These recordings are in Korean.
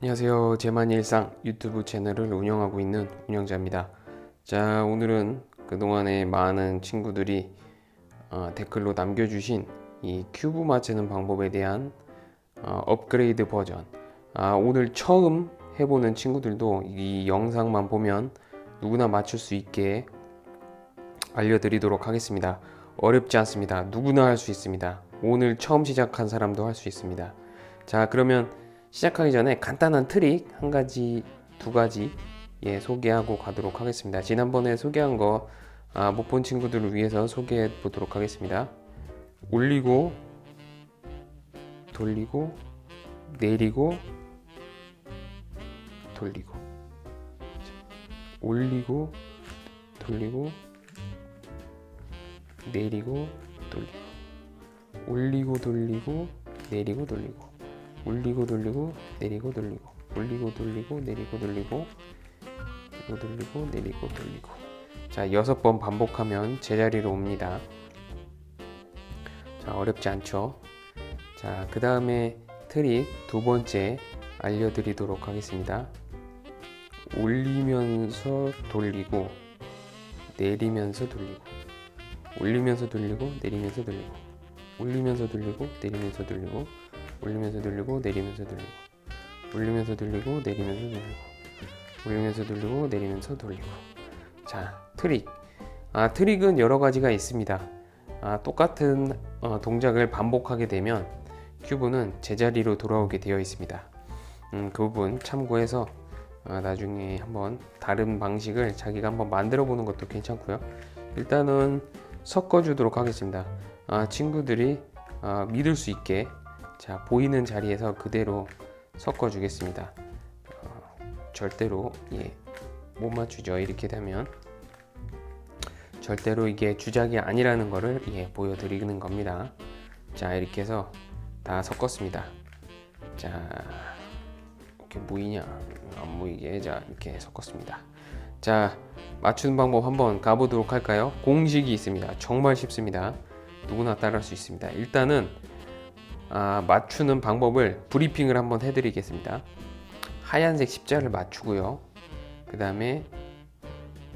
안녕하세요. 제만일상 유튜브 채널을 운영하고 있는 운영자입니다. 자, 오늘은 그동안에 많은 친구들이 댓글로 남겨주신 이 큐브 맞추는 방법에 대한 업그레이드 버전. 오늘 처음 해보는 친구들도 이 영상만 보면 누구나 맞출 수 있게 알려드리도록 하겠습니다. 어렵지 않습니다. 누구나 할 수 있습니다. 오늘 처음 시작한 사람도 할 수 있습니다. 자, 그러면 시작하기 전에 간단한 트릭 한 가지, 두 가지 소개하고 가도록 하겠습니다. 지난번에 소개한 거 못 본 친구들을 위해서 소개해 보도록 하겠습니다. 올리고 돌리고 내리고 돌리고 올리고 돌리고 내리고 돌리고 올리고 돌리고 내리고 돌리고 올리고 돌리고 내리고 돌리고 올리고 돌리고 내리고 돌리고 올리고 돌리고 내리고 돌리고. 자, 6번 반복하면 제자리로 옵니다. 자, 어렵지 않죠? 자, 그 다음에 트릭 두 번째 알려드리도록 하겠습니다. 올리면서 돌리고 내리면서 돌리고 올리면서 돌리고 내리면서 돌리고 올리면서 돌리고 내리면서 돌리고 올리면서 돌리고 내리면서 돌리고 올리면서 돌리고 내리면서 돌리고 올리면서 돌리고 내리면서 돌리고. 자, 트릭. 트릭은 여러 가지가 있습니다. 똑같은 동작을 반복하게 되면 큐브는 제자리로 돌아오게 되어 있습니다. 그 부분 참고해서 나중에 한번 다른 방식을 자기가 한번 만들어 보는 것도 괜찮고요. 일단은 섞어 주도록 하겠습니다. 친구들이 믿을 수 있게 자, 보이는 자리에서 그대로 섞어 주겠습니다. 절대로 못 맞추죠. 이렇게 되면 절대로 이게 주작이 아니라는 거를 보여드리는 겁니다. 자, 이렇게 해서 다 섞었습니다. 자, 이렇게 보이냐? 안 보이게. 자, 이렇게 섞었습니다. 자, 맞추는 방법 한번 가보도록 할까요? 공식이 있습니다. 정말 쉽습니다. 누구나 따라할 수 있습니다. 일단은 맞추는 방법을 브리핑을 한번 해드리겠습니다. 하얀색 십자를 맞추고요. 그 다음에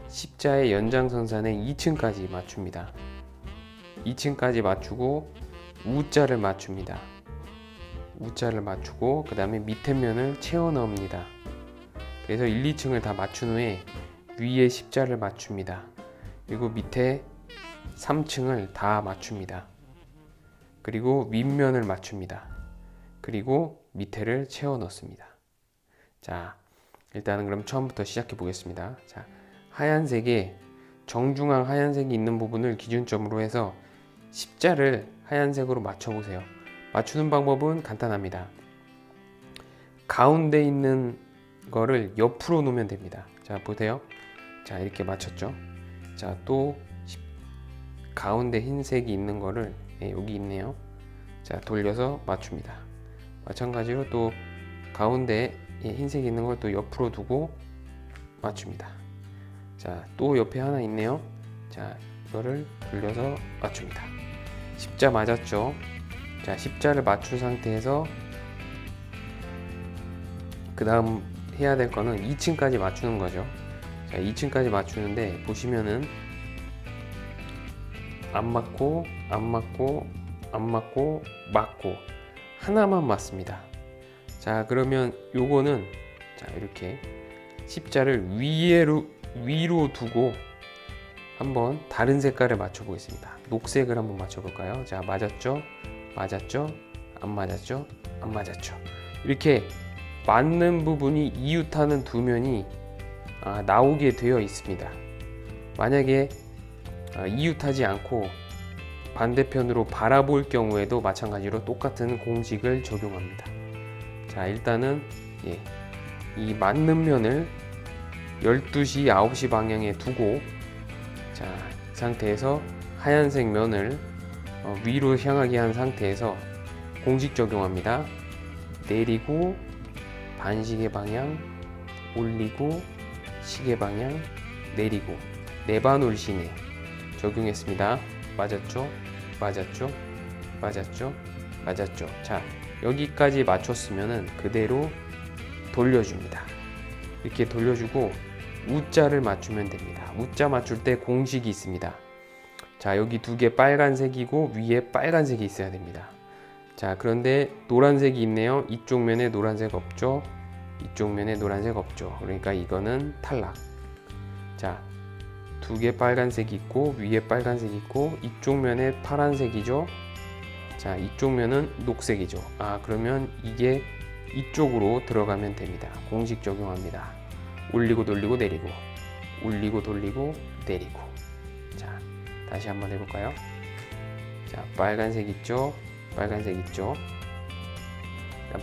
십자의 연장선상에 2층까지 맞춥니다. 2층까지 맞추고 U자를 맞춥니다. U자를 맞추고 그 다음에 밑에 면을 채워 넣습니다. 그래서 1, 2층을 다 맞춘 후에 위에 십자를 맞춥니다. 그리고 밑에 3층을 다 맞춥니다. 그리고 윗면을 맞춥니다. 그리고 밑에를 채워 넣습니다. 자, 일단은 그럼 처음부터 시작해 보겠습니다. 자, 하얀색에 정중앙 하얀색이 있는 부분을 기준점으로 해서 십자를 하얀색으로 맞춰 보세요. 맞추는 방법은 간단합니다. 가운데 있는 거를 옆으로 놓으면 됩니다. 자, 보세요. 자, 이렇게 맞췄죠. 자, 또 가운데 흰색이 있는 거를 여기 있네요. 자, 돌려서 맞춥니다. 마찬가지로 또 가운데 흰색이 있는 걸 또 옆으로 두고 맞춥니다. 자, 또 옆에 하나 있네요. 자, 이거를 돌려서 맞춥니다. 십자 맞았죠? 자, 십자를 맞춘 상태에서 그 다음 해야 될 거는 2층까지 맞추는 거죠. 자, 2층까지 맞추는데 보시면은 안 맞고 안 맞고 안 맞고 맞고 하나만 맞습니다. 자, 그러면 요거는 자, 이렇게 십자를 위로 두고 한번 다른 색깔을 맞춰 보겠습니다. 녹색을 한번 맞춰 볼까요? 자, 맞았죠? 맞았죠? 안 맞았죠? 안 맞았죠? 이렇게 맞는 부분이 이웃하는 두 면이 나오게 되어 있습니다. 만약에 이웃하지 않고 반대편으로 바라볼 경우에도 마찬가지로 똑같은 공식을 적용합니다. 자, 일단은 이 맞는 면을 12시, 9시 방향에 두고 자, 이 상태에서 하얀색 면을 위로 향하게 한 상태에서 공식 적용합니다. 내리고 반시계 방향, 올리고 시계 방향, 내리고 네반올 시내 적용했습니다. 맞았죠? 맞았죠? 맞았죠? 맞았죠? 자, 여기까지 맞췄으면은 그대로 돌려줍니다. 이렇게 돌려주고 U자를 맞추면 됩니다. U자 맞출 때 공식이 있습니다. 자, 여기 두 개 빨간색이고 위에 빨간색이 있어야 됩니다. 자, 그런데 노란색이 있네요. 이쪽 면에 노란색 없죠. 이쪽 면에 노란색 없죠. 그러니까 이거는 탈락. 자, 두 개 빨간색이 있고 위에 빨간색이 있고 이쪽 면에 파란색이죠. 자, 이쪽 면은 녹색이죠. 그러면 이게 이쪽으로 들어가면 됩니다. 공식 적용합니다. 올리고 돌리고 내리고 올리고 돌리고 내리고. 자, 다시 한번 해볼까요? 자, 빨간색 있죠? 빨간색 있죠?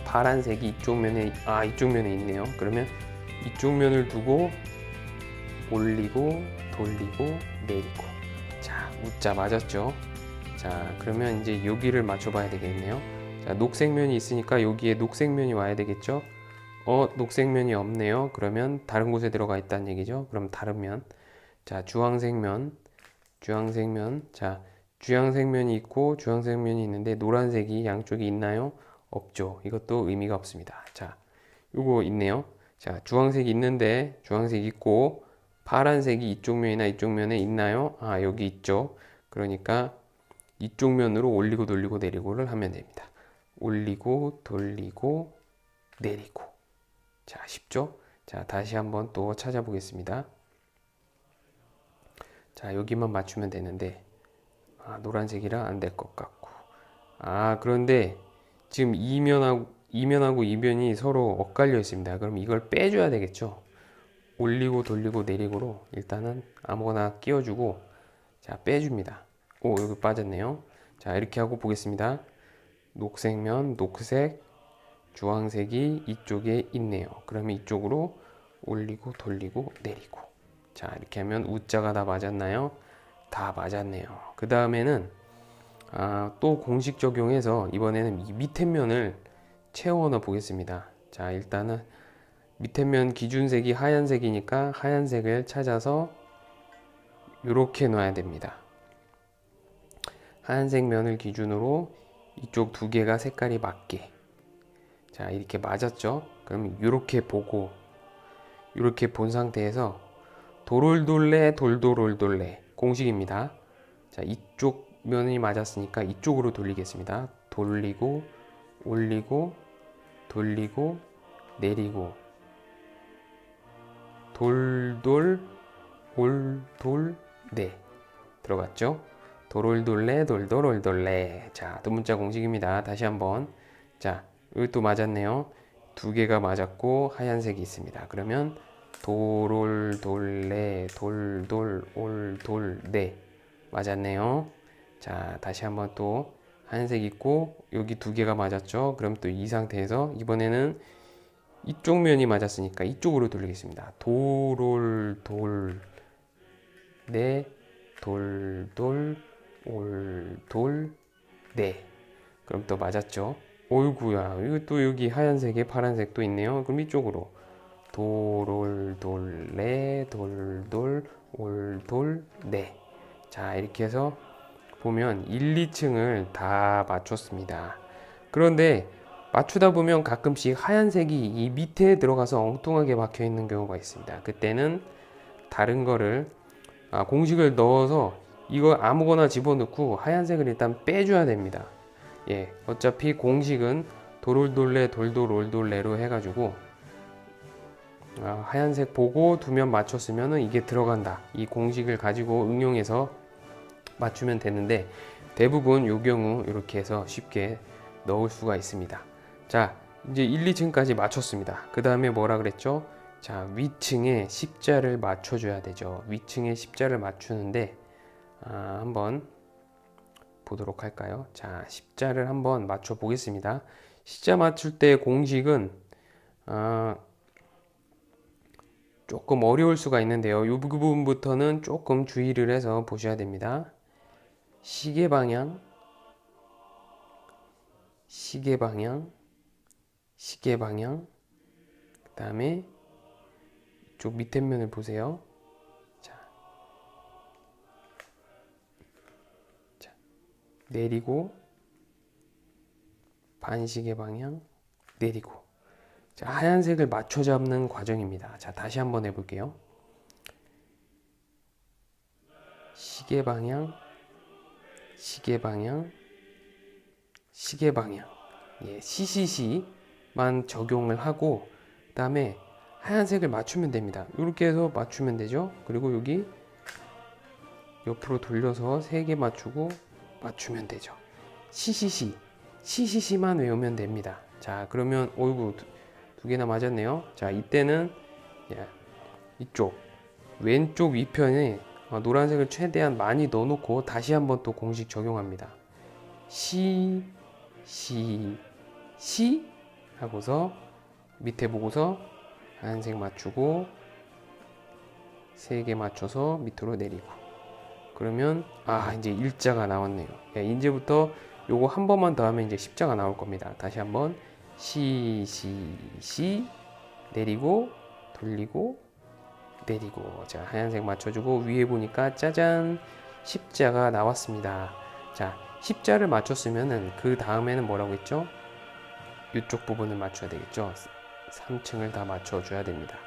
파란색이 이쪽 면에 있네요. 그러면 이쪽 면을 두고 올리고 돌리고 내리고. 자, U자 맞았죠? 자, 그러면 이제 여기를 맞춰봐야 되겠네요. 자, 녹색 면이 있으니까 여기에 녹색 면이 와야 되겠죠? 녹색 면이 없네요. 그러면 다른 곳에 들어가 있다는 얘기죠. 그럼 다른 면. 자, 주황색 면. 자, 주황색 면이 있고 주황색 면이 있는데 노란색이 양쪽에 있나요? 없죠. 이것도 의미가 없습니다. 자, 요거 있네요. 자, 주황색이 있는데 주황색 있고 파란색이 이쪽 면이나 이쪽 면에 있나요? 여기 있죠. 그러니까 이쪽 면으로 올리고 돌리고 내리고를 하면 됩니다. 올리고 돌리고 내리고. 자, 쉽죠? 자, 다시 한번 또 찾아보겠습니다. 자, 여기만 맞추면 되는데 노란색이라 안 될 것 같고. 그런데 지금 이면하고 이면이 서로 엇갈려 있습니다. 그럼 이걸 빼줘야 되겠죠. 올리고 돌리고 내리고로 일단은 아무거나 끼워주고, 자, 빼줍니다. 여기 빠졌네요. 자, 이렇게 하고 보겠습니다. 녹색면 녹색, 주황색이 이쪽에 있네요. 그러면 이쪽으로 올리고 돌리고 내리고. 자, 이렇게 하면 U자가 다 맞았나요? 다 맞았네요. 그 다음에는 또 공식 적용해서 이번에는 이 밑에 면을 채워 넣어 보겠습니다. 자, 일단은 밑에 면 기준색이 하얀색이니까 하얀색을 찾아서 이렇게 놔야 됩니다. 하얀색 면을 기준으로 이쪽 두 개가 색깔이 맞게. 자, 이렇게 맞았죠? 그럼 이렇게 보고 이렇게 본 상태에서 도롤돌래 돌도롤돌래 공식입니다. 자, 이쪽 면이 맞았으니까 이쪽으로 돌리겠습니다. 돌리고 올리고 돌리고 내리고 돌돌 올돌 네. 들어갔죠? 도롤돌래 돌돌올돌래. 자, 두 문자 공식입니다. 다시 한번. 자, 여기 또 맞았네요. 두 개가 맞았고 하얀색이 있습니다. 그러면 도롤돌래 돌돌올돌네 맞았네요. 자, 다시 한번 또 하얀색 있고 여기 두 개가 맞았죠. 그럼 또 이 상태에서 이번에는 이쪽 면이 맞았으니까 이쪽으로 돌리겠습니다. 도롤돌 네 돌돌 올돌 네. 그럼 또 맞았죠. 어이구야, 이거 또 여기 하얀색에 파란색도 있네요. 그럼 이쪽으로 도롤돌래 돌돌 올돌 네. 자, 이렇게 해서 보면 1, 2층을 다 맞췄습니다. 그런데 맞추다 보면 가끔씩 하얀색이 이 밑에 들어가서 엉뚱하게 박혀 있는 경우가 있습니다. 그때는 다른 거를 공식을 넣어서 이거 아무거나 집어넣고 하얀색을 일단 빼줘야 됩니다. 예, 어차피 공식은 도롤돌래 돌돌올돌래로 해가지고 하얀색 보고 두 면 맞췄으면 이게 들어간다. 이 공식을 가지고 응용해서 맞추면 되는데 대부분 요 경우 이렇게 해서 쉽게 넣을 수가 있습니다. 자, 이제 1, 2층까지 맞췄습니다. 그 다음에 뭐라 그랬죠? 자, 위층에 십자를 맞춰줘야 되죠. 위층에 십자를 맞추는데 한번 보도록 할까요? 자, 십자를 한번 맞춰 보겠습니다. 십자 맞출 때 공식은 조금 어려울 수가 있는데요. 이 부분부터는 조금 주의를 해서 보셔야 됩니다. 시계 방향, 그 다음에 이쪽 밑에 면을 보세요. 자, 내리고 반시계 방향 내리고. 자, 하얀색을 맞춰 잡는 과정입니다. 자, 다시 한번 해볼게요. 시계 방향, 시계 방향, 시계 방향. 예, CCC만 적용을 하고 그다음에 하얀색을 맞추면 됩니다. 이렇게 해서 맞추면 되죠. 그리고 여기 옆으로 돌려서 3개 맞추고 맞추면 되죠. CCC만 외우면 됩니다. 자, 그러면 어이구 두 개나 맞았네요. 자, 이때는 이쪽 왼쪽 위편에 노란색을 최대한 많이 넣어놓고 다시 한번 또 공식 적용합니다. 시 하고서 밑에 보고서 하얀색 맞추고 3개 맞춰서 밑으로 내리고 그러면 이제 일자가 나왔네요. 이제부터 요거 한 번만 더 하면 이제 십자가 나올 겁니다. 다시 한번 시 내리고 돌리고 내리고. 자, 하얀색 맞춰주고 위에 보니까 짜잔 십자가 나왔습니다. 자, 십자를 맞췄으면은 그 다음에는 뭐라고 했죠? 이쪽 부분을 맞춰야 되겠죠. 3층을 다 맞춰줘야 됩니다.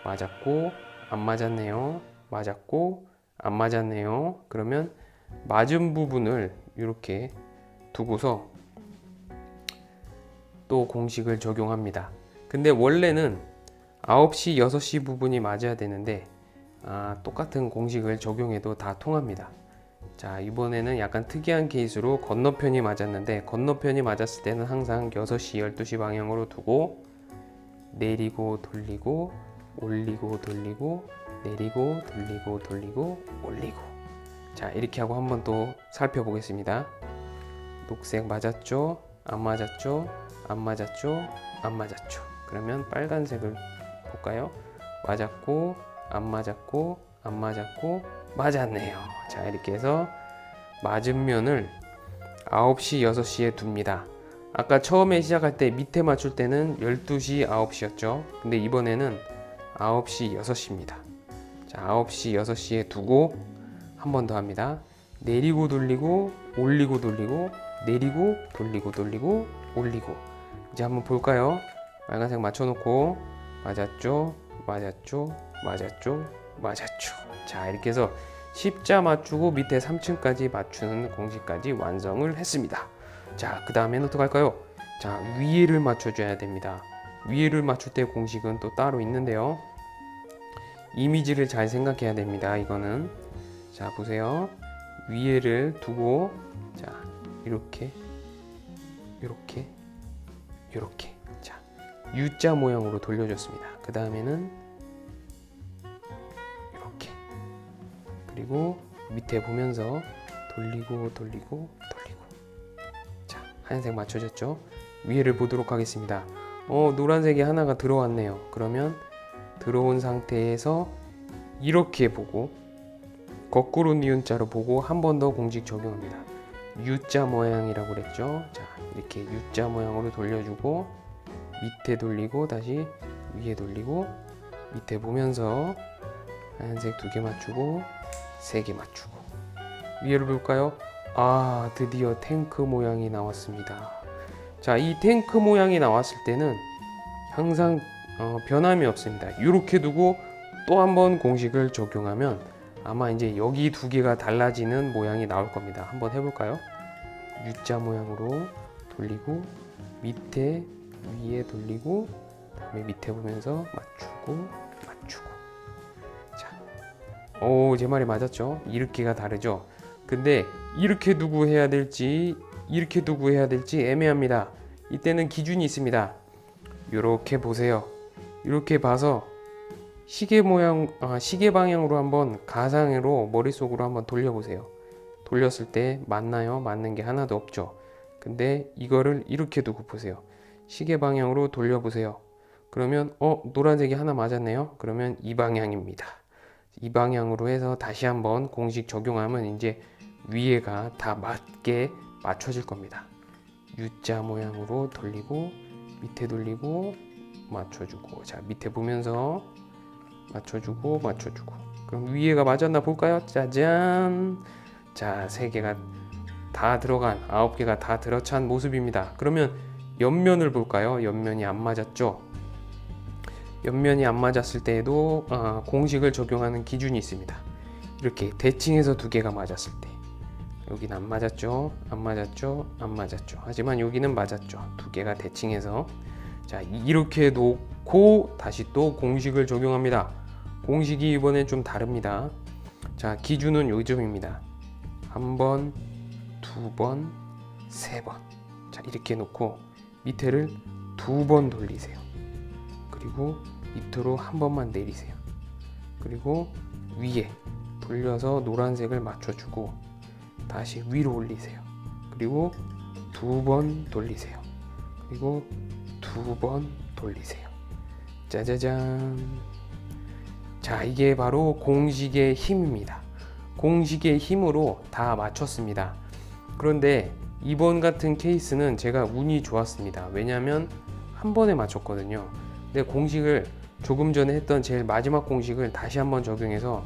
맞았고 안 맞았네요. 맞았고 안 맞았네요. 그러면 맞은 부분을 이렇게 두고서 또 공식을 적용합니다. 근데 원래는 9시, 6시 부분이 맞아야 되는데 똑같은 공식을 적용해도 다 통합니다. 자, 이번에는 약간 특이한 케이스로 건너편이 맞았는데 건너편이 맞았을 때는 항상 6시, 12시 방향으로 두고 내리고 돌리고 올리고 돌리고 내리고 돌리고 돌리고 올리고. 자, 이렇게 하고 한번 또 살펴보겠습니다. 녹색 맞았죠? 안 맞았죠? 안 맞았죠? 안 맞았죠? 그러면 빨간색을 볼까요? 맞았고 안 맞았고 안 맞았고 맞았네요. 자, 이렇게 해서 맞은 면을 9시, 6시에 둡니다. 아까 처음에 시작할 때 밑에 맞출 때는 12시, 9시였죠. 근데 이번에는 9시, 6시입니다. 자, 9시, 6시에 두고 한 번 더 합니다. 내리고 돌리고 올리고 돌리고 내리고 돌리고 돌리고 올리고. 이제 한번 볼까요? 빨간색 맞춰놓고 맞았죠? 맞았죠? 맞았죠? 맞았죠? 자, 이렇게 해서 십자 맞추고 밑에 3층까지 맞추는 공식까지 완성을 했습니다. 자, 그 다음에는 어떡할까요? 자, 위에를 맞춰줘야 됩니다. 위에를 맞출 때 공식은 또 따로 있는데요. 이미지를 잘 생각해야 됩니다. 이거는 자, 보세요. 위에를 두고 자, 이렇게 이렇게 이렇게 자, U자 모양으로 돌려줬습니다. 그 다음에는 이렇게 그리고 밑에 보면서 돌리고 돌리고 돌리고. 자, 하얀색 맞춰졌죠? 위에를 보도록 하겠습니다. 노란색이 하나가 들어왔네요. 그러면 들어온 상태에서 이렇게 보고 거꾸로 니은자로 보고 한 번 더 공식 적용합니다. U자 모양이라고 그랬죠? 자, 이렇게 U자 모양으로 돌려주고 밑에 돌리고 다시 위에 돌리고 밑에 보면서 하얀색 2개 맞추고 3개 맞추고 위에를 볼까요? 드디어 탱크 모양이 나왔습니다. 자, 이 탱크 모양이 나왔을 때는 항상 변함이 없습니다. 이렇게 두고 또 한 번 공식을 적용하면 아마 이제 여기 2개가 달라지는 모양이 나올 겁니다. 한번 해볼까요? U자 모양으로 돌리고 밑에 위에 돌리고 다음에 밑에 보면서 맞추고 맞추고. 자, 제 말이 맞았죠? 이렇게가 다르죠? 근데 이렇게 두고 해야 될지 이렇게 두고 해야 될지 애매합니다. 이때는 기준이 있습니다. 이렇게 보세요. 이렇게 봐서 시계 모양, 시계 방향으로 한번 가상으로 머릿속으로 한번 돌려보세요. 돌렸을 때 맞나요? 맞는 게 하나도 없죠. 근데 이거를 이렇게 두고 보세요. 시계 방향으로 돌려보세요. 그러면 노란색이 하나 맞았네요. 그러면 이 방향입니다. 이 방향으로 해서 다시 한번 공식 적용하면 이제 위에가 다 맞게 맞춰질 겁니다. U자 모양으로 돌리고 밑에 돌리고 맞춰주고. 자, 밑에 보면서 맞춰주고 맞춰주고. 그럼 위에가 맞았나 볼까요? 짜잔. 자, 3개가 다 들어간 9개가 다 들어찬 모습입니다. 그러면 옆면을 볼까요? 옆면이 안 맞았죠? 옆면이 안 맞았을 때에도 공식을 적용하는 기준이 있습니다. 이렇게 대칭해서 두 개가 맞았을 때, 여기는 안 맞았죠, 안 맞았죠, 안 맞았죠. 하지만 여기는 맞았죠. 두 개가 대칭해서. 자, 이렇게 놓고 다시 또 공식을 적용합니다. 공식이 이번엔 좀 다릅니다. 자, 기준은 요점입니다. 한 번, 두 번, 세 번. 자, 이렇게 놓고 밑에를 두 번 돌리세요. 그리고 밑으로 한 번만 내리세요. 그리고 위에 돌려서 노란색을 맞춰주고 다시 위로 올리세요. 그리고 두 번 돌리세요. 그리고 두 번 돌리세요. 짜자잔. 자, 이게 바로 공식의 힘입니다. 공식의 힘으로 다 맞췄습니다. 그런데 이번 같은 케이스는 제가 운이 좋았습니다. 왜냐하면 한 번에 맞췄거든요. 근데 공식을 조금 전에 했던 제일 마지막 공식을 다시 한번 적용해서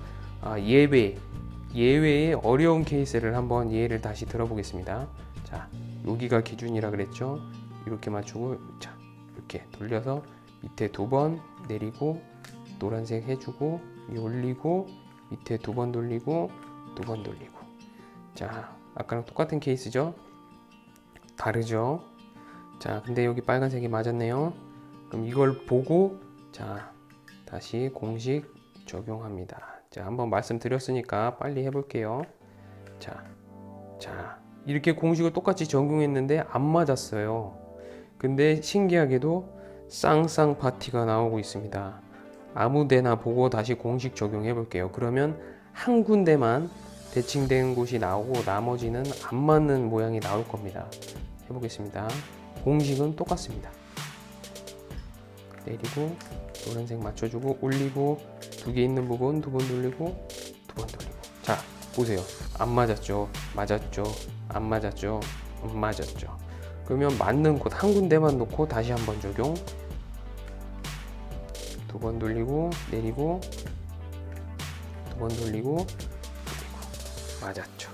예외의 어려운 케이스를 한번 예를 다시 들어보겠습니다. 자, 여기가 기준이라 그랬죠. 이렇게 맞추고, 자, 이렇게 돌려서 밑에 두 번 내리고 노란색 해주고 위 올리고 밑에 두 번 돌리고 두 번 돌리고. 자, 아까랑 똑같은 케이스죠. 다르죠. 자, 근데 여기 빨간색이 맞았네요. 그럼 이걸 보고 자, 다시 공식 적용합니다. 자, 한번 말씀드렸으니까 빨리 해볼게요. 자, 이렇게 공식을 똑같이 적용했는데 안 맞았어요. 근데 신기하게도 쌍쌍 파티가 나오고 있습니다. 아무데나 보고 다시 공식 적용해 볼게요. 그러면 한 군데만 대칭된 곳이 나오고 나머지는 안 맞는 모양이 나올 겁니다. 해보겠습니다. 공식은 똑같습니다. 내리고 노란색 맞춰주고 올리고 두 개 있는 부분 두 번 돌리고 두 번 돌리고. 자, 보세요. 안 맞았죠? 맞았죠? 안 맞았죠? 안 맞았죠? 그러면 맞는 곳 한 군데만 놓고 다시 한번 적용. 두 번 돌리고 내리고 두 번 돌리고 맞았죠.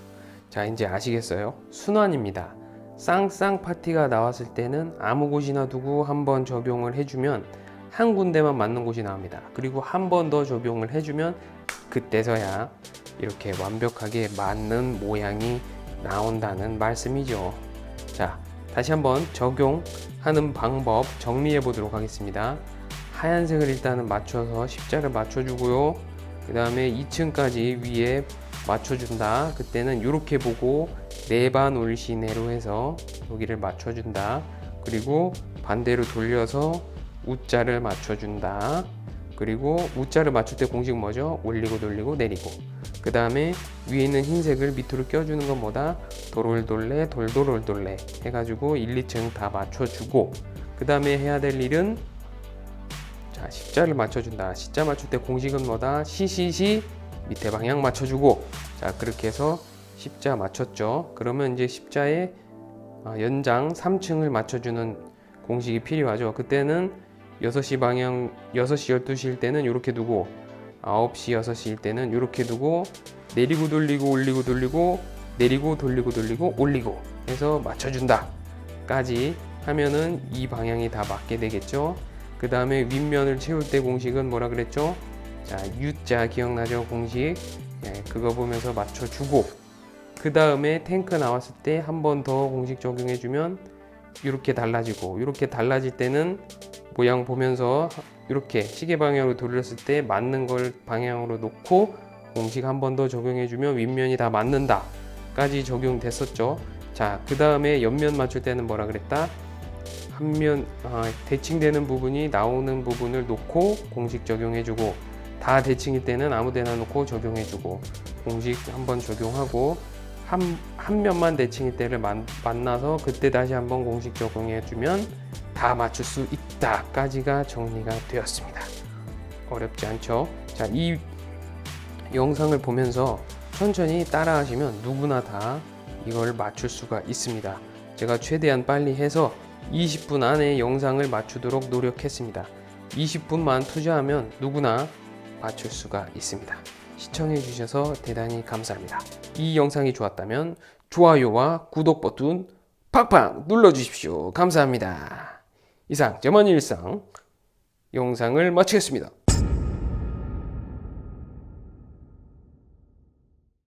자, 이제 아시겠어요? 순환입니다. 쌍쌍 파티가 나왔을 때는 아무 곳이나 두고 한번 적용을 해주면 한 군데만 맞는 곳이 나옵니다. 그리고 한 번 더 적용을 해주면 그때서야 이렇게 완벽하게 맞는 모양이 나온다는 말씀이죠. 자, 다시 한번 적용하는 방법 정리해 보도록 하겠습니다. 하얀색을 일단은 맞춰서 십자를 맞춰주고요. 그 다음에 2층까지 위에 맞춰준다. 그때는 이렇게 보고 네반 올시네로 해서 여기를 맞춰준다. 그리고 반대로 돌려서 우자를 맞춰준다. 그리고 우자를 맞출 때 공식 뭐죠? 올리고 돌리고 내리고. 그 다음에 위에 있는 흰색을 밑으로 껴주는 건 뭐다? 도롤돌레 돌도롤돌레 해가지고 1, 2층 다 맞춰주고, 그 다음에 해야 될 일은 자, 십자를 맞춰준다. 십자 맞출 때 공식은 뭐다? 시시시 밑에 방향 맞춰주고. 자, 그렇게 해서 십자 맞췄죠. 그러면 이제 십자의 연장 3층을 맞춰주는 공식이 필요하죠. 그때는 6시 방향 6시 12시일 때는 이렇게 두고 9시 6시일 때는 이렇게 두고 내리고 돌리고 올리고 돌리고 내리고 돌리고 돌리고 올리고 해서 맞춰준다 까지 하면은 이 방향이 다 맞게 되겠죠. 그 다음에 윗면을 채울 때 공식은 뭐라 그랬죠? 자, U자 기억나죠? 공식. 그거 보면서 맞춰주고, 그 다음에 탱크 나왔을 때 한 번 더 공식 적용해주면 이렇게 달라지고, 이렇게 달라질 때는 모양 보면서 이렇게 시계 방향으로 돌렸을 때 맞는 걸 방향으로 놓고 공식 한 번 더 적용해주면 윗면이 다 맞는다 까지 적용됐었죠. 자, 그 다음에 옆면 맞출 때는 뭐라 그랬다? 한면 대칭되는 부분이 나오는 부분을 놓고 공식 적용해주고, 다 대칭일 때는 아무데나 놓고 적용해주고, 공식 한번 적용하고, 한 면만 대칭일 때를 만나서 그때 다시 한번 공식 적용해주면 다 맞출 수 있다 까지가 정리가 되었습니다. 어렵지 않죠? 자, 이 영상을 보면서 천천히 따라 하시면 누구나 다 이걸 맞출 수가 있습니다. 제가 최대한 빨리 해서 20분 안에 영상을 맞추도록 노력했습니다. 20분만 투자하면 누구나 맞출 수가 있습니다. 시청해 주셔서 대단히 감사합니다. 이 영상이 좋았다면 좋아요와 구독 버튼 팍팍 눌러 주십시오. 감사합니다. 이상 점원일상 영상을 마치겠습니다.